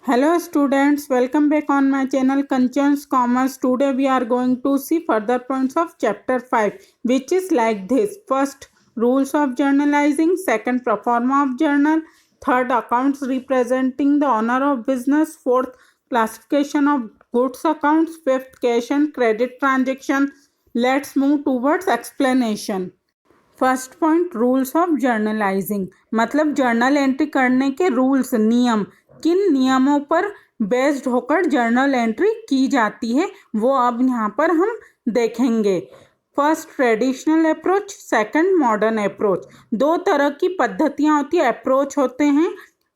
Hello students, welcome back on my channel Kanchan's Commerce. Today we are going to see further points of chapter 5, which is like this. First, rules of journalizing. Second, pro forma of journal. Third, accounts representing the owner of business. Fourth, classification of goods accounts. Fifth, cash and credit transaction. Let's move towards explanation. First point, rules of journalising, मतलब journal entry करने के rules, नियम, किन नियमों पर based होकर journal entry की जाती है वो अब यहाँ पर हम देखेंगे। First, traditional approach, second, modern approach. दो तरह की पद्धतियाँ होती है, अप्रोच होते हैं।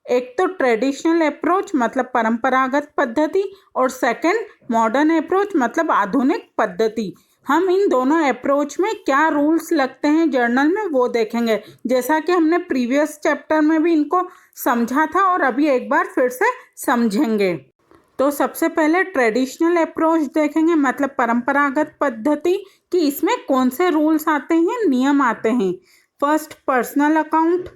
एक तो ट्रेडिशनल अप्रोच मतलब परंपरागत पद्धति, और सेकंड मॉडर्न अप्रोच मतलब आधुनिक पद्धति। हम इन दोनों अप्रोच में क्या रूल्स लगते हैं जर्नल में वो देखेंगे, जैसा कि हमने प्रीवियस चैप्टर में भी इनको समझा था और अभी एक बार फिर से समझेंगे। तो सबसे पहले ट्रेडिशनल अप्रोच देखेंगे, मतलब परंपरागत पद्धति, कि इसमें कौन से रूल्स आते हैं, नियम आते हैं। First, personal account,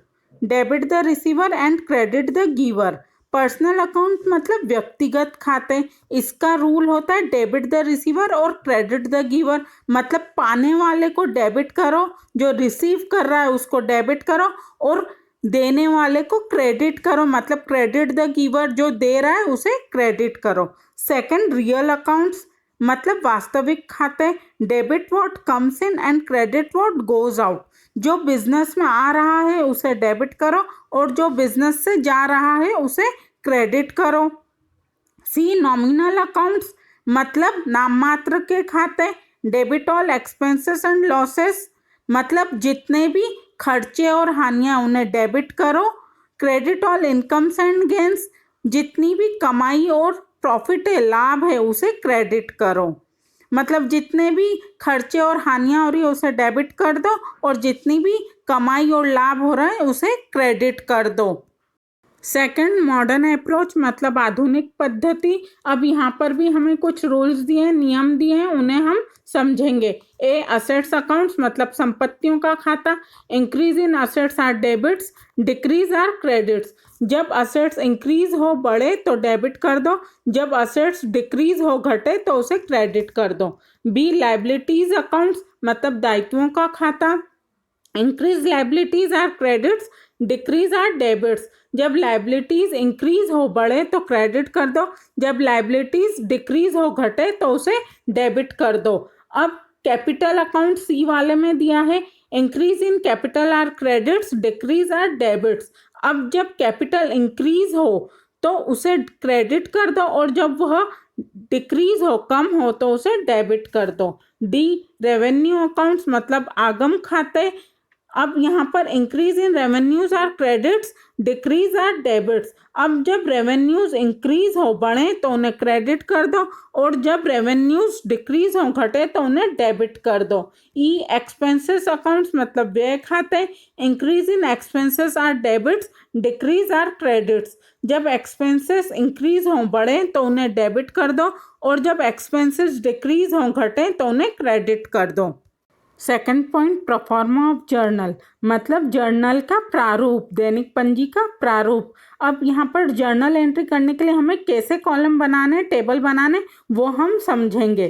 debit the receiver and credit the giver. Personal account मतलब व्यक्तिगत खाते, इसका रूल होता है डेबिट द रिसीवर और क्रेडिट द गिवर, मतलब पाने वाले को डेबिट करो, जो रिसीव कर रहा है उसको डेबिट करो, और देने वाले को क्रेडिट करो, मतलब क्रेडिट द गिवर, जो दे रहा है उसे क्रेडिट करो। सेकंड, रियल अकाउंट्स मतलब वास्तविक खाते, debit what comes in and credit what goes out. जो बिजनेस में आ रहा है उसे डेबिट करो और जो बिजनेस से जा रहा है उसे क्रेडिट करो। सी, नॉमिनल अकाउंट्स मतलब नाम मात्र के खाते, debit all expenses and losses मतलब जितने भी खर्चे और हानियां उन्हें डेबिट करो। Credit all incomes and gains जितनी भी कमाई और प्रॉफिट है, लाभ है, उसे क्रेडिट करो, मतलब जितने भी खर्चे और हानियां हो रही है उसे डेबिट कर दो और जितनी भी कमाई और लाभ हो रहा है उसे क्रेडिट कर दो। सेकंड, मॉडर्न अप्रोच मतलब आधुनिक पद्धति। अब यहाँ पर भी हमें कुछ रूल्स दिए हैं, नियम दिए हैं, उन्हें हम समझेंगे। ए, असेट्स अकाउंट्स मतलब संपत्तियों का खाता। Increase in assets are debits, decrease are credits. जब असेट्स इंक्रीज हो, बढ़े, तो डेबिट कर दो, जब असेट्स डिक्रीज हो, घटे, तो उसे क्रेडिट कर दो। बी, लायबिलिटीज अकाउंट्स मतलब दायित्वों का खाता। Increase liabilities are credits, decrease are debits. जब लायबिलिटीज इंक्रीज हो, बढ़े, तो क्रेडिट कर दो, जब लायबिलिटीज डिक्रीज हो, घटे, तो उसे डेबिट कर दो। अब कैपिटल अकाउंट सी वाले में दिया है, increase in capital are credits, decrease are debits. अब जब कैपिटल इंक्रीज हो तो उसे क्रेडिट कर दो और जब वह डिक्रीज हो, कम हो, तो उसे डेबिट कर दो। डी, रेवेन्यू अकाउंट्स मतलब आगम खाते। अब यहाँ पर increase in revenues are credits, decrease are debits. अब जब रेवेन्यूज इंक्रीज हो, बढ़े, तो उन्हें क्रेडिट कर दो और जब रेवेन्यूज डिक्रीज हो, घटे, तो उन्हें डेबिट कर दो। ई, एक्सपेंसेस अकाउंट्स मतलब व्यय खाते। Increase in expenses are debits, decrease are credits. जब एक्सपेंसेस इंक्रीज हो, बढ़े, तो उन्हें डेबिट कर दो और जब एक्सपेंसेस डिक्रीज हो, घटे, तो उन्हें क्रेडिट कर दो। Second point, proforma of journal मतलब जर्नल का प्रारूप, दैनिक पंजी का प्रारूप। अब यहाँ पर जर्नल एंट्री करने के लिए हमें कैसे कॉलम बनाने, टेबल बनाने, वो हम समझेंगे।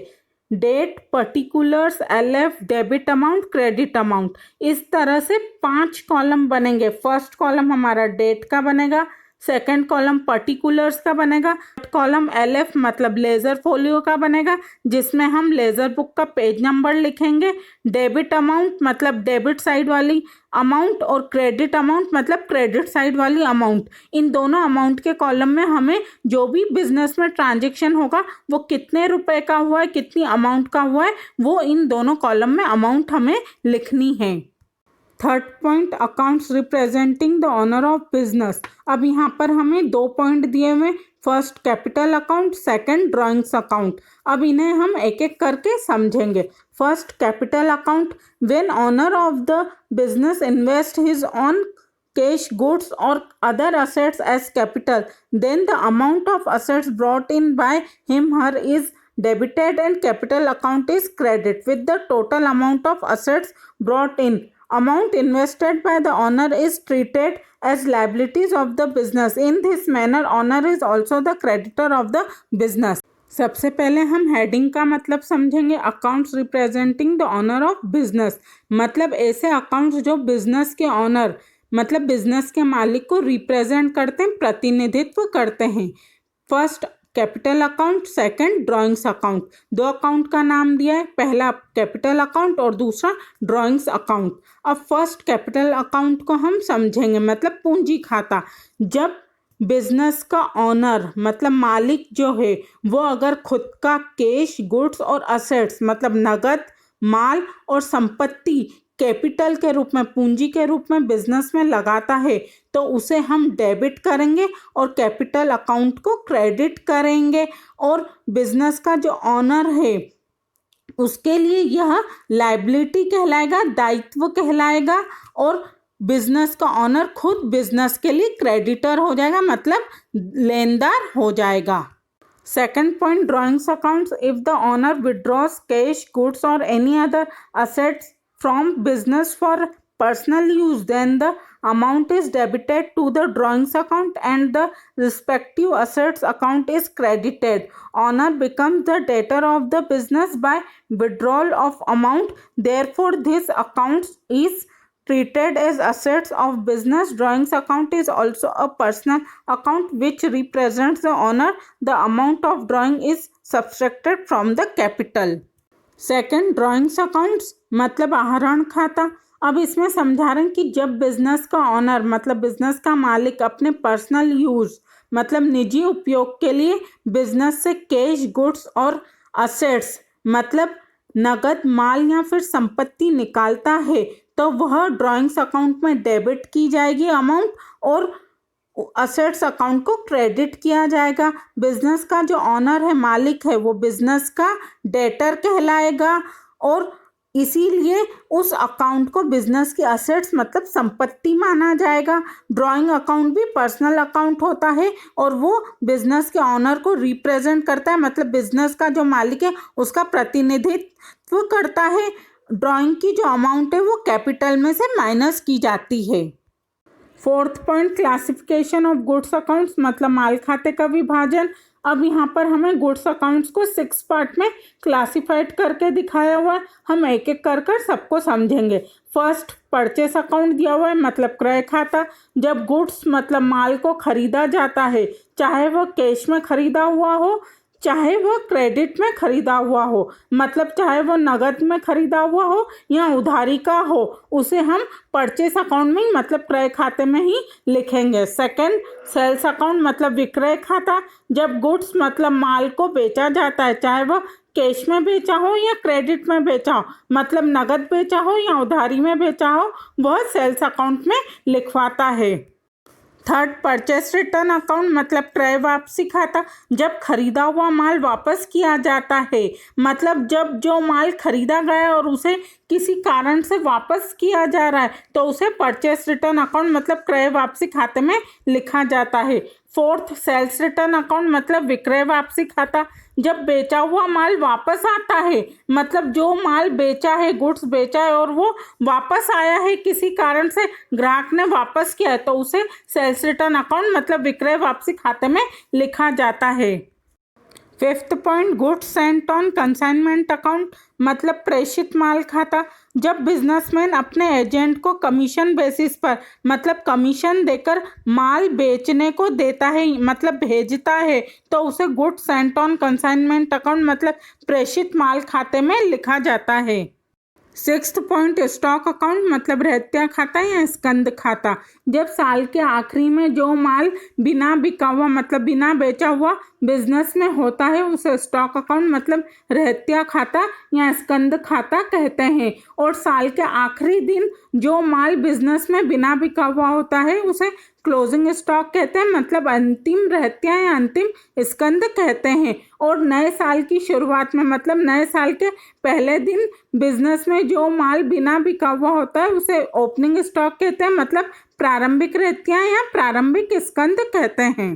Date, particulars, LF, debit amount, credit amount, इस तरह से 5 कॉलम बनेंगे। फर्स्ट कॉलम हमारा डेट का बनेगा, सेकंड कॉलम पर्टिकुलर्स का बनेगा, कॉलम एलएफ मतलब लेजर फोलियो का बनेगा, जिसमें हम लेजर बुक का पेज नंबर लिखेंगे। डेबिट अमाउंट मतलब डेबिट साइड वाली अमाउंट और क्रेडिट अमाउंट मतलब क्रेडिट साइड वाली अमाउंट। इन दोनों अमाउंट के कॉलम में हमें जो भी बिजनेस में ट्रांजेक्शन होगा वो कितने रुपए का हुआ है, कितनी अमाउंट का हुआ है, वो इन दोनों कॉलम में अमाउंट हमें लिखनी है। Third point, accounts representing the owner of business. अब यहाँ पर हमें 2 पॉइंट दिए हुए, first capital account, second drawings account. अब इन्हें हम एक एक करके समझेंगे। First, capital account, when owner of the business invest his on cash, goods or other assets as capital, then the amount of assets brought in by him her is debited and capital account is credited with the total amount of assets brought in. Amount invested by the owner is treated as liabilities of the business. In this manner, owner is also the creditor of the business. सबसे पहले हम heading का मतलब समझेंगे. Accounts representing the owner of business, मतलब ऐसे accounts जो business के ऑनर मतलब बिजनेस के मालिक को रिप्रेजेंट करते हैं, प्रतिनिधित्व करते हैं. First capital account, second drawings account. दो अकाउंट का नाम दिया है, पहला कैपिटल अकाउंट और दूसरा ड्राइंग्स अकाउंट. अब फर्स्ट कैपिटल अकाउंट को हम समझेंगे, मतलब पूंजी खाता. जब बिजनेस का ऑनर मतलब मालिक जो है वो अगर खुद का कैश, गुड्स और असेट्स मतलब नगद, माल और संपत्ति कैपिटल के रूप में, पूंजी के रूप में बिजनेस में लगाता है तो उसे हम डेबिट करेंगे और कैपिटल अकाउंट को क्रेडिट करेंगे. और बिजनेस का जो ऑनर है उसके लिए यह लायबिलिटी कहलाएगा, दायित्व कहलाएगा. और बिजनेस का ऑनर खुद बिजनेस के लिए क्रेडिटर हो जाएगा, मतलब लेनदार हो जाएगा. Second point, drawings accounts. If the owner withdraws cash, goods और any other assets from business for personal use, then the amount is debited to the drawings account and the respective assets account is credited. Owner becomes the debtor of the business by withdrawal of amount. Therefore, this account is treated as assets of business. Drawings account is also a personal account which represents the owner. The amount of drawing is subtracted from the capital. Second drawings accounts मतलब आहरण खाता. अब इसमें समझा रहे हैं कि जब बिजनेस का ऑनर मतलब बिजनेस का मालिक अपने पर्सनल यूज मतलब निजी उपयोग के लिए बिजनेस से कैश, गुड्स और असेट्स मतलब नगद, माल या फिर संपत्ति निकालता है तो वह ड्राइंग्स अकाउंट में डेबिट की जाएगी अमाउंट और असेट्स अकाउंट को क्रेडिट किया जाएगा. बिजनेस का जो ऑनर है, मालिक है, वो बिजनेस का डेटर कहलाएगा और इसीलिए उस अकाउंट को बिजनेस की असेट्स मतलब संपत्ति माना जाएगा. ड्राइंग अकाउंट भी पर्सनल अकाउंट होता है और वो बिजनेस के ऑनर को रिप्रेजेंट करता है, मतलब बिजनेस का जो मालिक है उसका प्रतिनिधित्व करता है. ड्राइंग की जो अमाउंट है वो कैपिटल में से माइनस की जाती है. Fourth point, classification of goods accounts मतलब माल खाते का विभाजन. अब यहाँ पर हमें गुड्स अकाउंट्स को 6 पार्ट में क्लासिफाइड करके दिखाया हुआ है. हम एक एक कर सबको समझेंगे. फर्स्ट परचेस अकाउंट दिया हुआ है, मतलब क्रय खाता. जब गुड्स मतलब माल को खरीदा जाता है, चाहे वह कैश में खरीदा हुआ हो, चाहे वह क्रेडिट में खरीदा हुआ हो, मतलब चाहे वो नगद में खरीदा हुआ हो या उधारी का हो, उसे हम परचेस अकाउंट में मतलब क्रय खाते में ही लिखेंगे. सेकंड, सेल्स अकाउंट मतलब विक्रय खाता. जब गुड्स मतलब माल को बेचा जाता है, चाहे वह कैश में बेचा हो या क्रेडिट में बेचा हो, मतलब नगद बेचा हो या उधारी में बेचा हो, वह सेल्स अकाउंट में लिखवाता है. थर्ड, परचेस रिटर्न अकाउंट मतलब क्रय वापसी खाता. जब खरीदा हुआ माल वापस किया जाता है, मतलब जब जो माल खरीदा गया और उसे किसी कारण से वापस किया जा रहा है तो उसे परचेस रिटर्न अकाउंट मतलब क्रय वापसी खाते में लिखा जाता है. फोर्थ, सेल्स रिटर्न अकाउंट मतलब विक्रय वापसी खाता. जब बेचा हुआ माल वापस आता है, मतलब जो माल बेचा है, गुड्स बेचा है और वो वापस आया है किसी कारण से, ग्राहक ने वापस किया है तो उसे सेल्स रिटर्न अकाउंट मतलब विक्रय वापसी खाते में लिखा जाता है. Fifth point, goods Saint on consignment account मतलब प्रेषित माल खाता. जब बिजनेसमैन अपने एजेंट को कमीशन बेसिस पर मतलब कमीशन देकर माल बेचने को देता है मतलब भेजता है तो उसे goods Saint on consignment account मतलब प्रेषित माल खाते में लिखा जाता है. सिक्स्थ पॉइंट, स्टॉक अकाउंट मतलब रहत्या खाता या स्कंद खाता. जब साल के आखिरी में जो माल बिना बिका हुआ मतलब बिना बेचा हुआ बिजनेस में होता है उसे स्टॉक अकाउंट मतलब रहत्या खाता या स्कंद खाता कहते हैं. और साल के आखिरी दिन जो माल बिजनेस में बिना बिका हुआ होता है उसे क्लोजिंग स्टॉक कहते हैं, मतलब अंतिम रहत्या या अंतिम स्कंद कहते हैं. और नए साल की शुरुआत में मतलब नए साल के पहले दिन बिजनेस में जो माल बिना बिका हुआ होता है उसे ओपनिंग स्टॉक कहते हैं, मतलब प्रारंभिक रहत्या या प्रारंभिक स्कंद कहते हैं.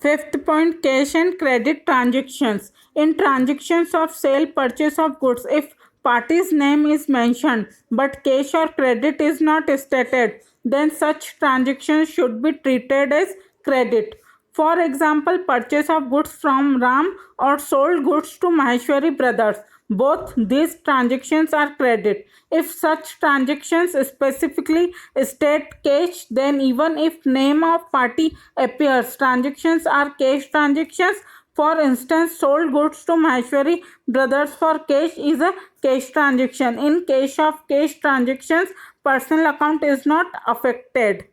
Fifth point, cash and credit transactions. In transactions of sale purchase of goods, if party's name is mentioned but cash or credit is not stated, then such transactions should be treated as credit. For example, purchase of goods from Ram or sold goods to Maheshwari brothers. Both these transactions are credit. If such transactions specifically state cash, then even if name of party appears, transactions are cash transactions. For instance, sold goods to Maheshwari brothers for cash is a cash transaction. In case of cash transactions, personal account is not affected.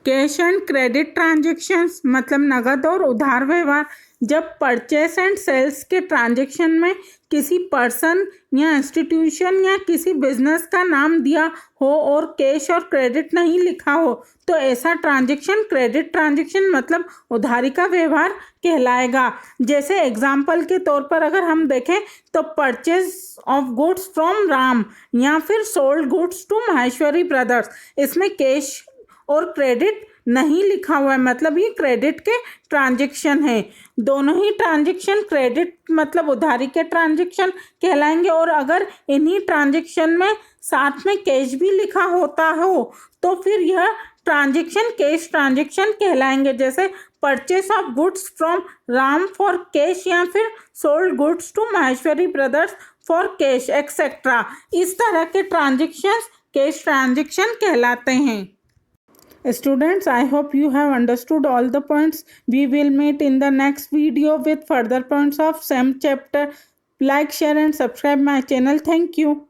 Cash and credit transactions मतलब नगद और उधार व्यवहार। जब purchase and sales के transaction में किसी person या इंस्टीट्यूशन या किसी बिजनेस का नाम दिया हो और कैश और क्रेडिट नहीं लिखा हो तो ऐसा ट्रांजेक्शन क्रेडिट ट्रांजेक्शन मतलब उधारी का व्यवहार कहलाएगा। जैसे एग्जाम्पल के तौर पर अगर हम देखें तो purchase of goods from Ram या फिर sold goods to Maheshwari brothers, इसमें कैश और क्रेडिट नहीं लिखा हुआ है, मतलब ये क्रेडिट के ट्रांजेक्शन है। दोनों ही ट्रांजेक्शन क्रेडिट मतलब उधारी के ट्रांजेक्शन कहलाएंगे। और अगर इन्हीं ट्रांजेक्शन में साथ में कैश भी लिखा होता हो तो फिर यह ट्रांजेक्शन कैश ट्रांजेक्शन कहलाएंगे। जैसे purchase of goods from Ram for cash या फिर sold goods to Maheshwari brothers for cash etcetera. इस तरह के ट्रांजेक्शन्स कैश ट्रांजेक्शन कहलाते हैं। Students, I hope you have understood all the points. We will meet in the next video with further points of same chapter. Like, share and subscribe my channel. Thank you.